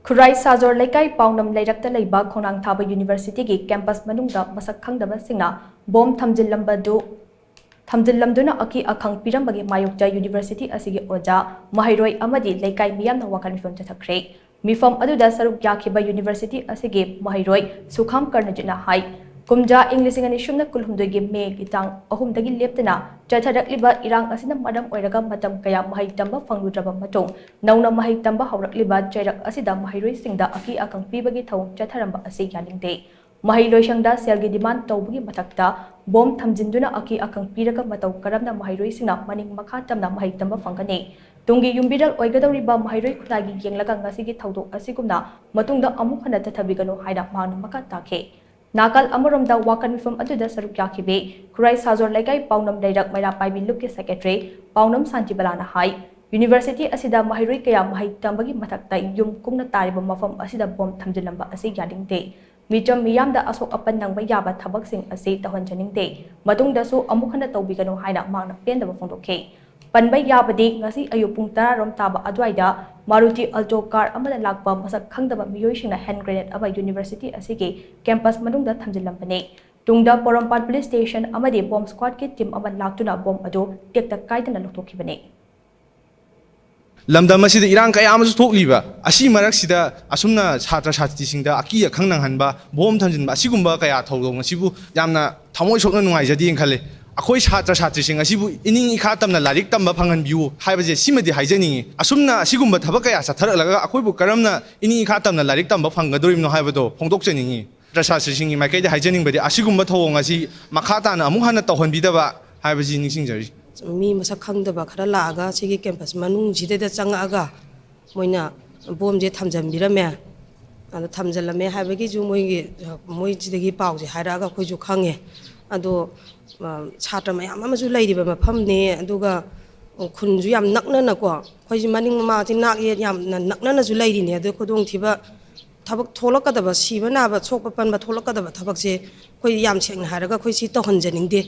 Khurai Sajor Laikai Paunam Lairakta Laiba Khonang Thaba University ki campus manungda masak khangdaba singna bom thamjillamduna aki akhang pirambagi mayokja University asigi oja Mahairoi amadi Laikai miyamna wakal mifam chathakre mifam aduda saruk yakhiba University asigi Mahairoi Sukham Karnajuna hai Kumja English ngani shumna kulhumdogi me gitang ahumdagi leptana chatharakliba irang asina madam oiraga matam kaya mahai tamba fangudraba matung nauna mahai tamba haurakliba chairak asida mahairoi singda aki akang pibagi thau chatharamba asi yalingde mahairoi sangda selgi demand tawbugi matakta bom thamjinduna aki akang piraga matau karamna mahairoi singna maning makha tamna mahai tamba fangane tungi yumbiral oigadawriba mahairoi khudagi yenglaga ngasigi thawdok asigumna matungda amuk hana tathabigano haida manu maka takhe Nakal Amoromda Wakan from Aduda Saruk Yakibe, Khurai Sajor Laikai Paunam Dairak Maira Paibi Luki Secretary, Paunam Santibalana Hai, University Asida Mahiroi Kaya Mahai Tambagi Matakta Yum Kumna Tariba Mafam Asida Bom Tamjilamba Asi Yading Day. Mijam Miyamda Asok Apan Nang Bayaba Tabak Sing Asi Tahan Janing Day, Madung Dasu Amukana Tobigano Haina Mana Penda Fondoke. Panbay Yabadi ngasi ayupung tararom taba adwaida Maruti Alto car amada lakba masak khangdaba miyoisina hand grenade aba University asigi campus manungda thamjilampane tungda Porompat police station amadi bomb squad ki team aman laktuna bomb ado tekta kaidana lokthokibane Lamdam asida irang kaya amasu thokliba asi maraksida asumna chhatra chhatrisingda aki akhangnang hanba bom thamjinba asigumba kaya thodong asibu yamna thamoi sokna nungaijadi enkhale Akoi chhatra chhatrising asibu ining ikha tamna larik tamba phangan biu haibaje simadi haijaningi asumna asigumba thabak kaya satharalaga akoibu karamna ining ikha tamna larik tamba phangadorimno haibado phongdokjaningi chhatrising maikai de haijaningbadi asigumba thawong asi makha tana amu hana tawhanbidaba haibaji ningsingjari mi masak khangdaba khara laaga sigi campus manung jideda changaga moina bom je thamjambirame ado thamjalame haibagi ju moi jidegi pawje hairaga khoi ju khange ado chhatra mayam amasu lairiba mafamne aduga khunju yam nakna ko khoi maning ma ti nak ye yam nakna ju lairine ado khodong thiba thabak tholakadaba siba na ba chokpa pan ba tholakadaba thabak se khoi yam seng haraga khoi si to hanjaningde